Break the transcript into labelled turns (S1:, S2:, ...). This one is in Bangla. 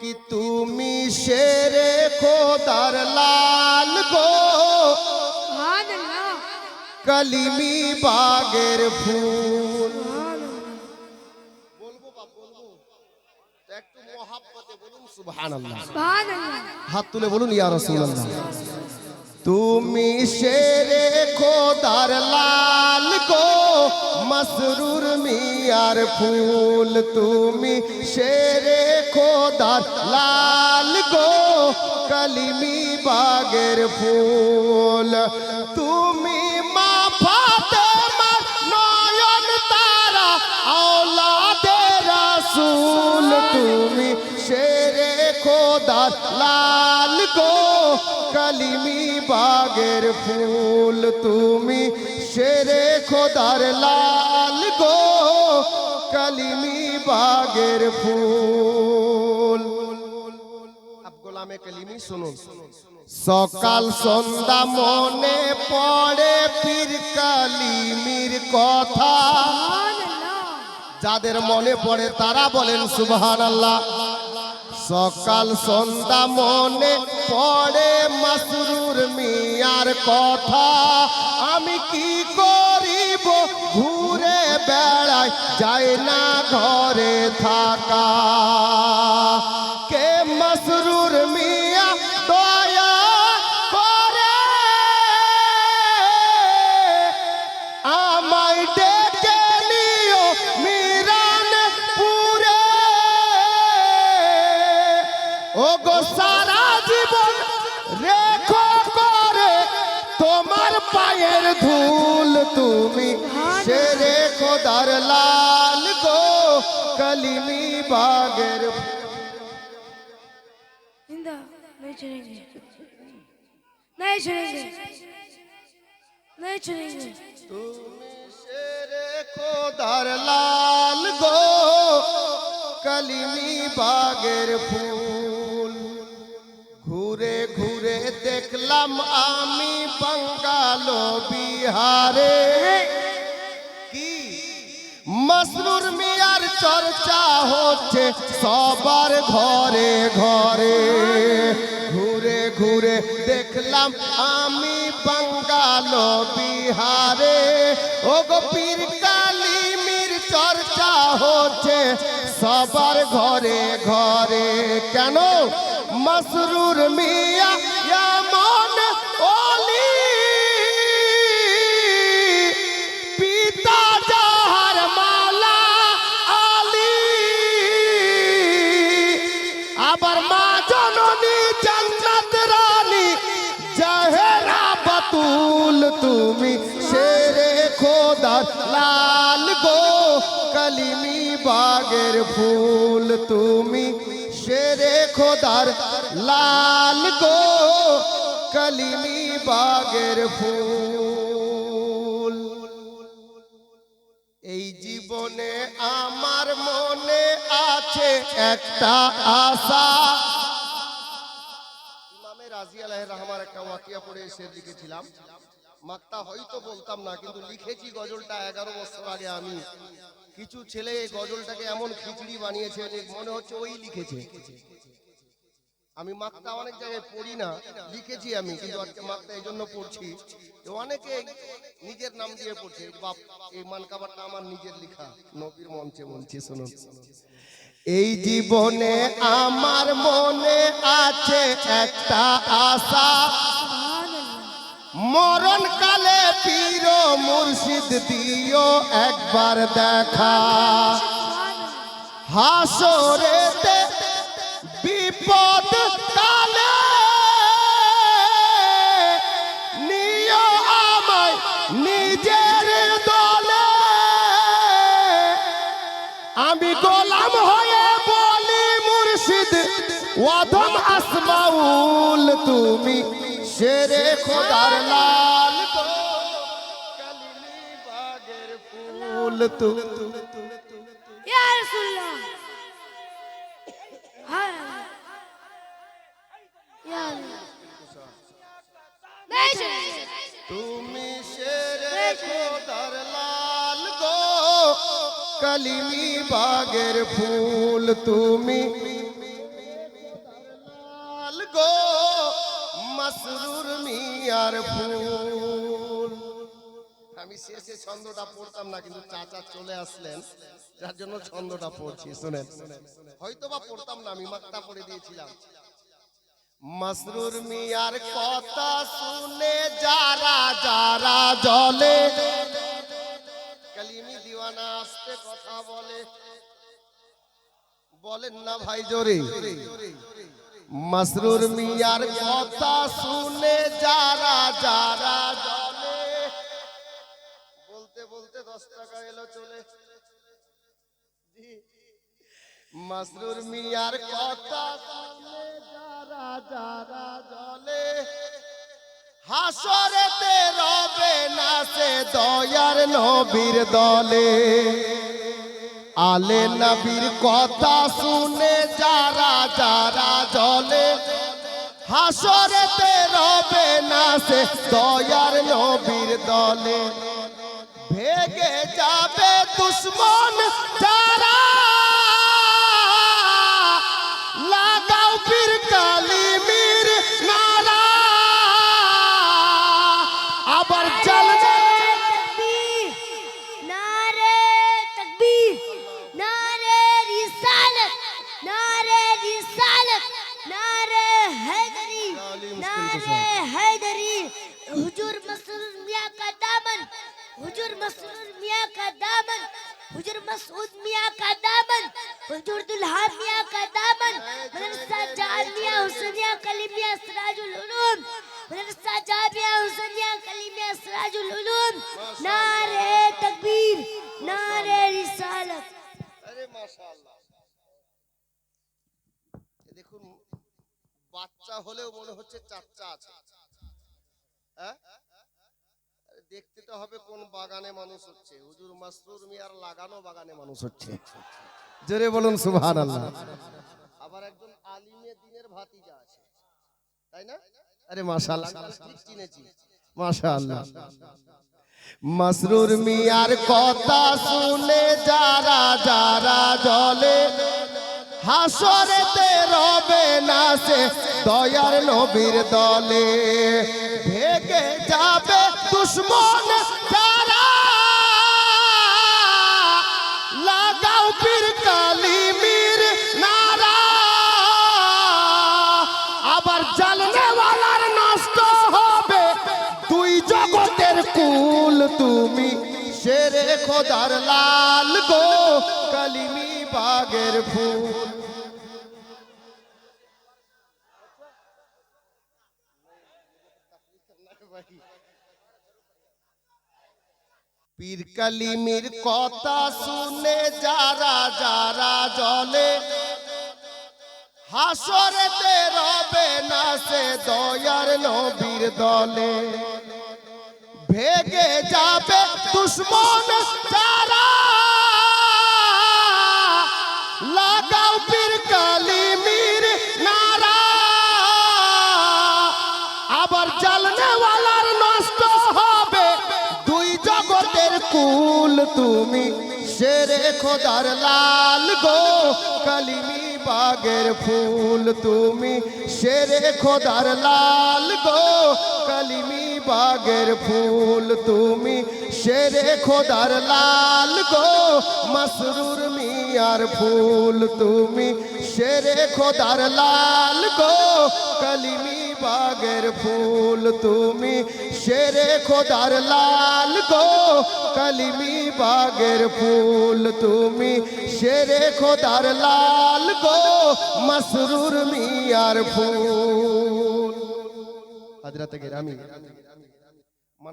S1: कि তুমি शेरे খোদার লাল গো
S2: সুবহানাল্লাহ
S1: কলিমি বাগের ফুল। বলবো বাপ বলবো একটু মোহাব্বতে বলুন সুবহানাল্লাহ।
S2: সুবহানাল্লাহ
S1: হাত তুলে বলুন ইয়া রাসূলুল্লাহ। তুমি शेरे খোদার লাল গো মসরুর মিয়ার ফুল। তুমি शेरे খোদার লাল গো কলিমি বাগের ফুল। তুমি মা ফাতেমার নয়ন তারা আওলাদে রাসূল। তুমি शेरे খোদার লাল গো কলিমি বাগের ফুল। তুমি शेरे খোদার লাল গো কলিমি বাগের ফুল। আপ গোলামে কলিমি শুনুন। সকাল সন্ধ্যা মনে পড়ে পীর কালিমির কথা। যাদের মনে পড়ে তারা বলেন সুবহানাল্লাহ। সকাল সন্ধ্যা মনে পড়ে মসরুর মিয়ার কথা। আমি কি করিব ঘুরে বেড়াই যাই না ঘরে থাকা। কে মসরুর মিয়া দয়া করে আমায় ডেকে নিও মিরানপুরে। ও গো সারা জীবন রেখো করে তোমার পায়ের ধুল। তুমি शेरे খোদার লাল গো কলিমি বাগের।
S2: इंदा नहीं चलेंगे नहीं चलेंगे नहीं चलेंगे।
S1: তুমি शेरे খোদার লাল গো কলিমি বাগের ফুল। ঘুরে ঘুরে দেখলাম আমি বাঙ্গাল বিহারে কি মসরুর মিয়ার চর্চা হচ্ছে সবার ঘরে ঘরে। ঘুরে ঘুরে দেখলাম আমি বাঙ্গাল বিহারে। ও গো পীর কালিমির চর্চা হচ্ছে সবার ঘরে ঘরে। কেন মসরুর মিয়া এমন ওলি পিতা যাহার মালা আলী। আবার মা জননী জান্নাত রানী জাহেরা বাতুল। তুমি शेरे খোদার লাল গো কলিমি বাগের ফুল। তুমি शेरे খোদার লাল গো কলিমি বাগের ফুল। এই জীবনে আমার মনে আছে একটা আশা। ইমামে রাজি আলাইহির রহমার একটা ওয়াকিয়া পড়ে শের লিখেছিলাম। মাক্তা হয়তো বলতাম না কিন্তু লিখেছি গজলটা 11 বছর আগে। আমি কিছু ছেলে এই গজলটাকে এমন খিচড়ি বানিয়েছে যে মনে হচ্ছে ওই লিখেছে। আমি মাক্তা অনেক জায়গায় পড়ি না, লিখেছি আমি, কিন্তু আজকে মাক্তা এই জন্য পড়ছি যে অনেকে নিজের নাম দিয়ে পড়ছে। বাপ এই মানকাবারটা আমার নিজের লেখা, নবীর মঞ্চে বলছি শুনুন। এই জীবনে আমার মনে আছে একটা আশা। মরণ কালে পীর মুর্শিদ দিও একবার দেখা। হাসরেতে বিপদ কালে নিও আমায় নিজের দলে। আমি গোলাম হয়ে বলি মুর্শিদ ওয়াদম আসমাউল। তুমি शेरे খোদার লাল গো কলিমি বাগের ফুল।
S2: या रसूलुल्लाह हाय या नहीं चलेंगे।
S1: তুমি शेरे খোদার লাল গো কালিমি বাগের ফুল তুমি লাল গো মাসরুর মিয়ার ফুল। আমি শেষে ছন্দটা পড়তাম না, কিন্তু চাচা চলে আসলেন যার জন্য ছন্দটা পড়ছি। শুনেন, হয়তো বা পড়তাম না, আমি মাক্তা পড়ে দিয়েছিলাম। মাসরুর মিয়ার কথা শুনে যারা যারা জলে, কালিমি দিওয়ানা আসতে কথা বলে, বলেন না ভাই জোরে। মাসরুর মিয়ার কথা শুনে যারা যারা জলে, বলতে বলতে 10 টাকা এলো চলে। মাসরুর মিয়ার কথা শুনে যারা যারা জলে, হাসরেতে রবে না সে দয়ার নবীর দলে। আলে নবীর কথা শুনে যারা যারা জলে, হাসরেতে রবে না সে দয়ার নবীর দলে। ভেগে যাবে দুশ্মন যারা, লাগাও পীর কালিমির নারা। আবার জ্বলবে
S2: तकबीर, नारे तकबीर, नारे रिसालत, नारे रिसालत, नारे हैदरी, नारे हैदरी। हुजूर मसरूर मियां का दामन, हुजूर मसरूर मियां का दामन, हुजूर मसूद मियां का दामन, हुजूर दुल्हा मियां का दामन, मदरसा जामिया हुसैनिया कलीमिया सिराजुल उलूम, मदरसा जामिया हुसैनिया कलीमिया सिराजुल उलूम। नारे तकबीर, नारे रिसालत।
S1: আরে মাশাআল্লাহ, দেখুন বাচ্চা হলেও মনে হচ্ছে চাচা আছে। হ্যাঁ, দেখতে তো হবে কোন বাগানে মানুষ হচ্ছে। হুজুর মাসরুর মিয়ার লাগানো বাগানে মানুষ হচ্ছে। জোরে বলুন সুবহানাল্লাহ। আবার একজন আলিমে দ্বীনের ভাতিজা আছে, তাই না? আরে মাশাআল্লাহ, ঠিক চিনেছি, মাশাআল্লাহ। মাসরুর মিয়ার কথা শুনে যারা যারা জলে, হাসরেতে রবে না সে দয়ার নবীর দলে। ভেগে যাবে দুশ্মন যারা, লাগাও পীর কালিমির নারা। আবার জ্বালনে ওয়ালার নষ্ট হবে দুই জগতের কুল তুমি, শেরে খোদার লাল গো কালিমি বাগের ফুল। পীর কালিমির কথা শুনে যারা যারা জলে, হাসরেতে রবে না সে দয়ার নবীর দলে। ভেগে যাবে দুশ্মন যারা, লাগাও পীর কালিমির নারা। আবার জ্বালনে ওয়ালার নষ্ট হবে দুই জগতের কুল তুমি, শেরে খোদার লাল গো কালিমি বাগের ফুল তুমি, শেরে খোদার লাল গো কালিমি বাগের ফুল তুমি, শেরে খোদার লাল গো মাসরুর মিয়ার ফুল তুমি, শেরে খোদার লাল গো কালিমি বাগের ফুল তুমি, শেরে খোদার লাল গো কালিমি বাগের ফুল তুমি, শেরে খোদার লাল গো মাসরুর মিয়ার ফুল। হযরত গিরামি